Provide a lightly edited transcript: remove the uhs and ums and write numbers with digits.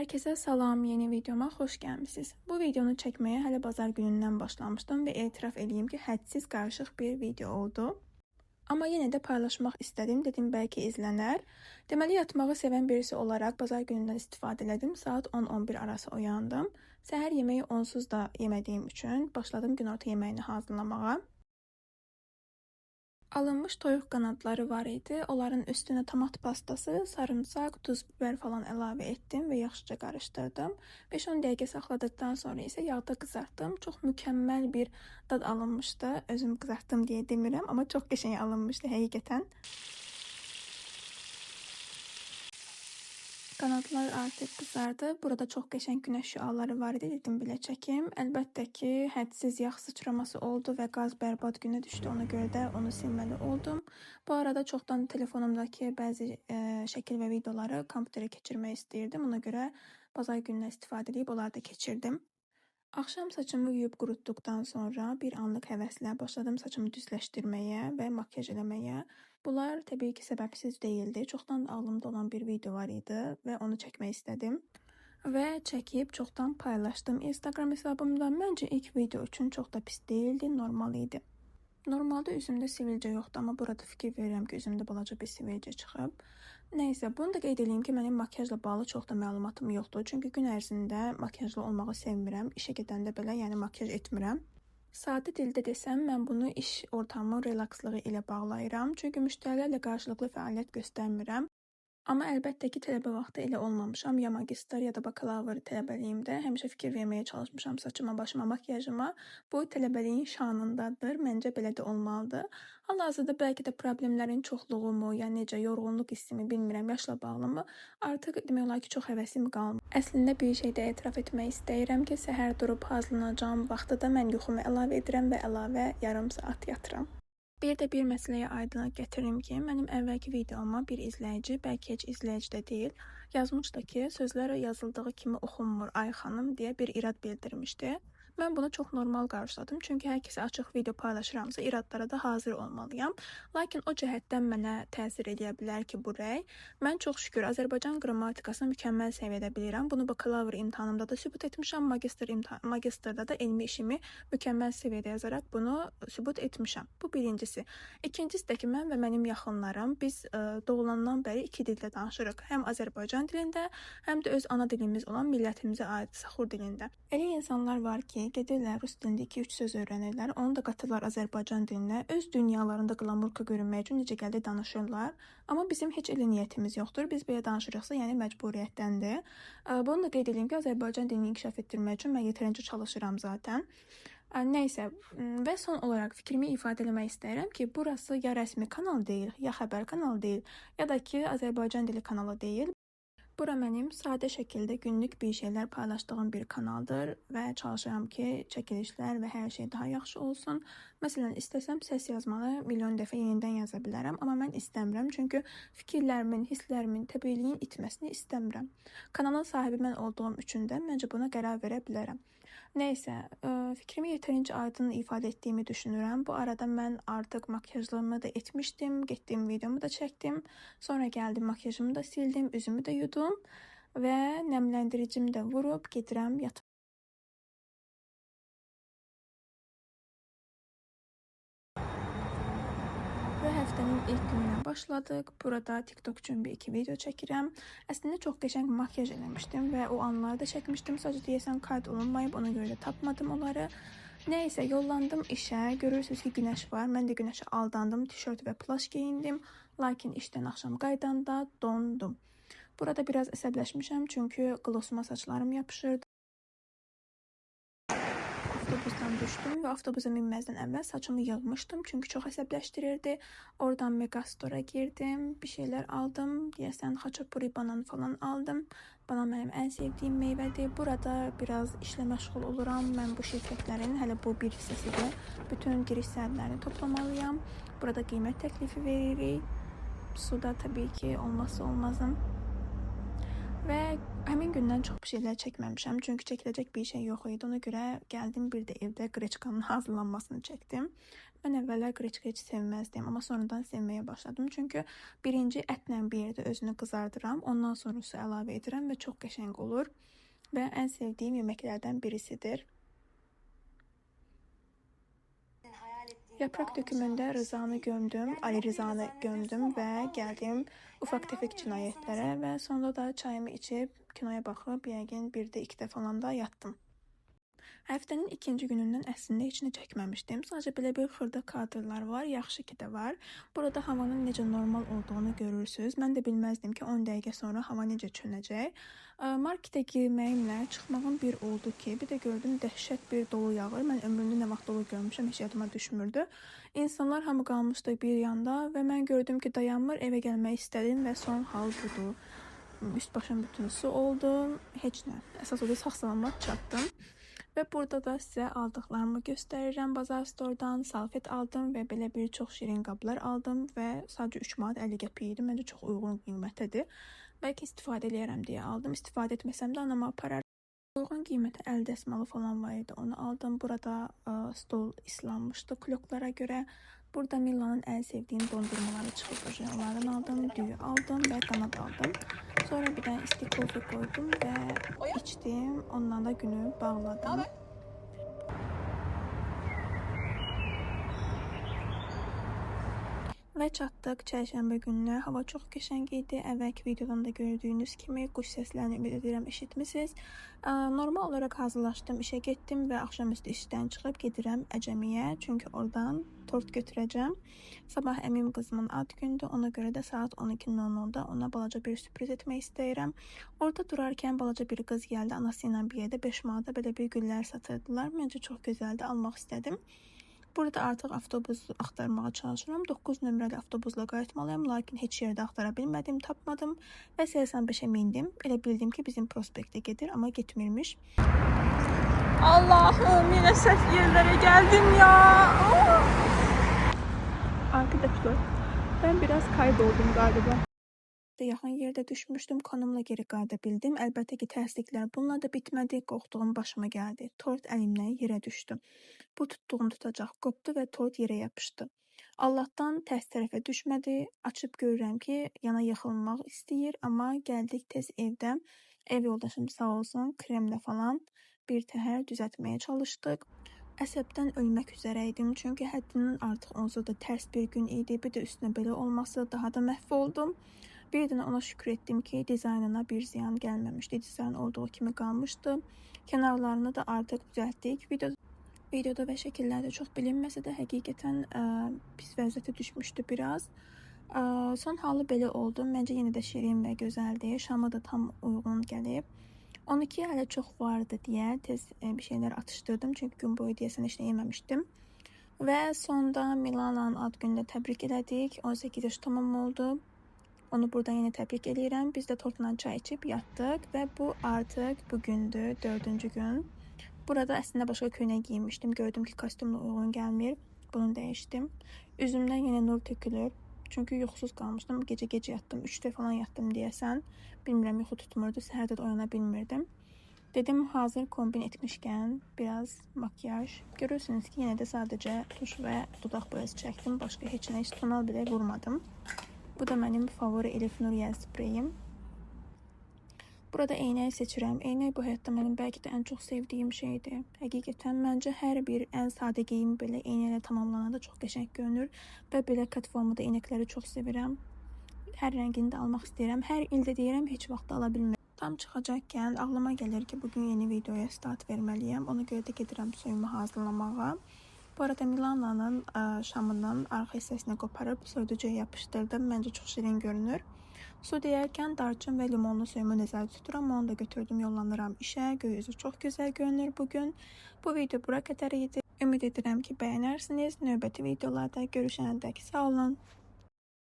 Herkese salam, yeni videoma xoş gəlmisiniz. Bu videonu çəkməyə hələ bazar günündən başlamışdım və etiraf edeyim ki, hədsiz qarışıq bir video oldu. Amma yenə də paylaşmaq istədim, dedim bəlkə izlənər. Deməli, yatmağı sevən birisi olaraq bazar günündən istifadə elədim. Saat 10-11 arası oyandım. Səhər yeməyi onsuz da yemədiyim üçün başladım günorta yeməyini hazırlamağa. Alınmış toyuq qanadları var idi. Onların üstünə tomat pastası, sarımsaq, tuz, biber falan əlavə etdim və yaxşıca qarışdırdım. 5-10 dəqiqə saxladıqdan sonra isə yağda qızartdım. Çox mükəmməl bir dad alınmışdı. Özüm qızartdım deyə demirəm, amma çox qəşəng alınmışdı həqiqətən. Qanadlar artıq qızardı. Burada çox qəşəng günəş şüaları var idi. Dedim belə çəkim. Əlbəttə ki, hədsiz yağ sıçraması oldu və qaz bərbad günə düşdü. Ona görə də onu silməli oldum. Bu arada çoxdan telefonumdakı bəzi şəkil və videoları kompüterə keçirmək istəyirdim. Ona görə bazar gününə istifadə edib onları da keçirdim. Axşam saçımı yuyub qurutduqdan sonra bir anlıq həvəslə başladım saçımı düzləşdirməyə və makyaj eləməyə. Bunlar təbii ki, səbəbsiz deyildi. Çoxdan ağlımda olan bir video var idi və onu çəkmək istədim. Və çəkib çoxdan paylaşdım Instagram hesabımda. Məncə ilk video üçün çox da pis deyildi, normal idi. Normalda üzümdə sivilcə yoxdur, amma burada fikir verirəm ki, üzümdə balaca bir sivilcə çıxıb. Nəysə, bunu da qeyd edeyim ki, mənim makyajla bağlı çox da məlumatım yoxdur. Çünki gün ərzində makyajlı olmağı sevmirəm. İşə gedəndə belə, yəni makyaj etmirəm. Sadə dildə desəm, mən bunu iş ortamı relakslığı ilə bağlayıram. Çünki müştərilərlə qarşılıqlı fəaliyyət göstərmirəm. Amma əlbəttə ki, tələbə vaxtı elə olmamışam. Ya magistr, ya da bakalavr tələbəliyimdə həmişə fikir verməyə çalışmışam saçıma, başıma, makyajıma. Bu tələbəliyin şanındadır. Məncə belə də olmalıdır. Hal-hazırda bəlkə də problemlərin çoxluğu mu, ya necə yorğunluq hissimi bilmirəm, yaşla bağlı mı? Artıq demək olar ki, çox həvəsim qalmır. Əslində bir şeydə etiraf etmək istəyirəm ki, səhər durub hazırlanacağım vaxtda da mən yuxumu əlavə edirəm və əlavə yarım saat yatıram. Bir də bir məsələyə aydınlıq gətirim ki, mənim əvvəlki videoma bir izləyici, bəlkə heç izləyici də deyil, yazmışdı ki, sözlər yazıldığı kimi oxunmur ay xanım deyə bir irad bildirmişdi. Mən bunu çox normal qarşıladım, çünki hər kəsə açıq video paylaşıramsa iradlara da hazır olmalıyam. Lakin o cəhətdən mənə təsir edə bilər ki, bu rəy. Mən çox şükür Azərbaycan qrammatikasını mükəmməl səviyyədə bilirəm. Bunu bakalavr imtahanımda da sübut etmişəm, magistrda da elmi işimi mükəmməl səviyyədə yazaraq bunu sübut etmişəm. Bu birincisi. İkincisi də ki, mən və mənim yaxınlarım, biz doğulandan bəri iki dildə danışırıq. Həm Azərbaycan dilində, həm də öz ana dilimiz olan millətimizə aid Saxur dilində. Elə insanlar var ki, gedirlər rus dilində 2-3 söz öyrənirlər, onu da qatırlar Azərbaycan dilinə, öz dünyalarında qlamurka görünmək üçün necə gəldi danışırlar. Amma bizim heç elə niyyətimiz yoxdur. Biz belə danışırıqsa, yəni məcburiyyətdəndir. Bunu da qeyd edeyim ki, Azərbaycan dilini inkişaf etdirmək üçün mən yetərincə çalışıram zaten. Nəysə, və son olaraq fikrimi ifadə eləmək istəyirəm ki, burası ya rəsmi kanal deyil, ya xəbər kanalı deyil, ya da ki, Azərbaycan dili kanalı deyil. Bura mənim sadə şəkildə günlük bir şeylər paylaşdığım bir kanaldır və çalışıram ki, çəkilişlər və hər şey daha yaxşı olsun. Məsələn, istəsəm səs yazmalı milyon dəfə yenidən yaza bilərəm, amma mən istəmirəm, çünki fikirlərimin, hisslərimin təbiiliyin itməsini istəmirəm. Kanalın sahibi mən olduğum üçün də məncə buna qərar verə bilərəm. Nəysə, fikrimi yetərincə aydın ifadə etdiyimi düşünürəm. Bu arada mən artıq makyajlarımı da etmişdim, getdim videomu da çəkdim. Sonra gəldim, makyajımı da sildim, üzümü də yudum və nəmləndiricimi də vurub gedirəm yatmağa. Və həftənin ilk gününə başladıq. Burada TikTok üçün bir iki video çəkirəm. Əslində çox qəşəng makyaj eləmişdim və o anları da çəkmişdim. Sadəcə deyəsən kayd olunmayıb, ona görə də tapmadım onları. Nəysə, yollandım işə. Görürsünüz ki, günəş var. Mən də günəşə aldandım. Tişört və plaş geyindim. Lakin işdən axşam qaydanda dondum. Burada biraz əsəbləşmişəm, çünki qlosuma saçlarım yapışırdı. Avtobusdan düşdüm və avtobusa minməzdən əvvəl saçımı yığmışdım, çünki çox əsəbləşdirirdi. Oradan Megastora girdim, bir şeylər aldım. Deyəsən, xaçapuri, banan falan aldım. Banan mənim ən sevdiyim meyvədir. Burada biraz işlə məşğul oluram. Mən bu şirkətlərin, hələ bu bir hissəsidir, bütün giriş sənədlərini toplamalıyam. Burada qiymət təklifi veririk. Suda təbii ki, olmazsa olmazım. Və həmin gündən çox bir şeylər çəkməmişəm, çünki çəkiləcək bir şey yox idi. Ona görə gəldim, bir də evdə qreçkanın hazırlanmasını çəkdim. Mən əvvəllər qreçka heç sevməzdim, amma sonradan sevməyə başladım. Çünki birinci ətlə bir yerdə özünü qızardıram, ondan sonra su əlavə edirəm və çox qəşəng olur və ən sevdiyim yeməklərdən birisidir. Yaprak dökümündə Rızanı gömdüm, Ali Rızanı gömdüm və gəldim ufaq təfək cinayətlərə və sonra da çayımı içib, kinoya baxıb, yəqin 1-də 2-də falan da yatdım. Həftənin ikinci günündən əslində heç nə çəkməmişdim. Sadəcə belə bir xırda kadrlar var, yaxşı ki də var. Burada havanın necə normal olduğunu görürsünüz. Mən də bilməzdim ki 10 dəqiqə sonra hava necə çönəcək. Marketə girməyimlə çıxmağım bir oldu ki, bir də gördüm dəhşət bir dolu yağır. Mən ömrümdə nə vaxt dolu görmüşəm, heç yadıma düşmürdü. İnsanlar hamı qalmışdı bir yanda və mən gördüm ki dayanmır, evə gəlmək istədim və son hal budur. Üst başım bütün su oldu, heç nə. Əsas odur sağ-salamat çatdım. Və burada da sizə aldıqlarımı göstərirəm. Bazar Store'dan salfet aldım və belə bir çox şirin qablar aldım və sadəcə 3 manat 50 qəpik idi. Məncə çox uyğun qiymətədir. Bəlkə istifadə eləyərəm deyə aldım. İstifadə etməsəm də anama aparar. Uyğun qiymətə əl dəsmalı falan var idi. Onu aldım. Burada stol islanmışdı kloklara görə. Burada Millanın ən sevdiyim dondurmaları çıxıb. Onlardan aldım, düyü aldım və qanad aldım. Sonra bir dənə isti kofe koydum və içdim. Ondan da günü bağladım. Və çatdıq çərşənbə gününə. Hava çox qəşəng idi. Əvvəlki videodan da gördüyünüz kimi quş səslərini ümid edirəm eşitmisiniz. Normal olaraq hazırlaşdım, işə getdim və axşamüstü işdən çıxıb gedirəm Əcəmiyə. Çünki oradan tort götürəcəm. Sabah əmim qızımın ad gündür. Ona görə də saat 12:00-da ona balaca bir sürpriz etmək istəyirəm. Orada durarkən balaca bir qız gəldi. Anası ilə bir yerdə 5 manata belə bir güllər satırdılar. Məncə çox gözəldi, almaq istədim. Burada artıq avtobus axtarmağa çalışıram. 9 nömrəli avtobusla qayıtmalıyam, lakin heç yerdə axtara bilmədim, tapmadım və 85-ə mindim. Elə bildim ki, bizim prospektə gedir, amma getmirmiş. Allahım, yine səhv yerlərə gəldim ya. Arkadaşlar, ben biraz kayboldum galiba. Yaxın yerdə düşmüşdüm, konumla geri qayıda bildim. Əlbəttə ki, tərsliklər bununla da bitmədi, qorxduğum başıma gəldi. Tort əlimdən yerə düşdü. Bu tutduğum tutacaq qopdu və tort yerə yapışdı. Allahdan tərs tərəfə düşmədi. Açıb görürəm ki, yana yıxılmaq istəyir, amma gəldik tez evdə. Ev yoldaşım sağ olsun, kremlə falan bir təhər düzəltməyə çalışdıq. Əsəbdən ölmək üzrə idim, çünki həddindən artıq onsuz da tərs bir gün idi. Bir də üstünə belə olması daha da məhv oldum. Bir də ona şükür etdim ki, dizaynına bir ziyan gəlməmişdi. Dizayn olduğu kimi qalmışdı. Kənarlarını da artıq düzəltdik. Videoda və şəkillərdə çox bilinməsə də həqiqətən pis vəziyyətə düşmüşdü biraz. Son halı belə oldu. Məncə yenə də şirin və gözəldir. Şamı da tam uyğun gəlib. 12 hələ çox vardı deyə tez bir şeylər atışdırdım. Çünki gün boyu deyəsən heç nə yeməmişdim. Və sonda Milana'nın ad günündə təbrik elədik. 18 yaş tamam oldu. Onu buradan yine təbrik eləyirəm. Biz də tortla çay içib yatdıq və bu artıq bugündür, 4-cü gün. Burada əslində başqa köynək giymişdim. Gördüm ki, kostyumla uyğun gəlmir. Bunu dəyişdim. Üzümdən yenə nur tökülür. Çünki yuxusuz qalmışdım. Gecə yatdım. 3-də falan yatdım deyəsən. Bilmirəm, yuxu tutmurdu. Səhərdə də oyana bilmirdim. Dedim, hazır kombin etmişkən biraz makyaj. Görürsünüz ki, yenə də sadəcə tuş və dodaq boyası çəkdim. Başqa heç nə, heç tonal belə vurmadım. Bu da mənim favori Elif Nuriye spreyim. Burada eynək seçirəm. Eynək bu həyatda mənim bəlkə də ən çox sevdiyim şeydir. Həqiqətən məncə hər bir ən sadə geyim belə eynəklə tamamlananda çox qəşəng görünür və belə kat formada eynəkləri çox sevirəm. Hər rəngini də almaq istəyirəm. Hər ildə deyirəm, heç vaxt ala bilmirəm. Tam çıxacakkən ağlıma gəlir ki, bugün yeni videoya start verməliyəm. Ona görə də gedirəm suyumu hazırlamağa. Bu arada Milana'nın şamından arxa hissəsini qoparıb soyuducuya yapışdırdım. Məncə çox şirin görünür. Su deyərkən darçın və limonlu suyumu nəzərdə tuturam. Onu da götürdüm, yollanıram işə. Göy üzü çox gözəl görünür bugün. Bu video bura qədər idi. Ümid edirəm ki, bəyənərsiniz. Növbəti videolarda görüşənədək sağ olun.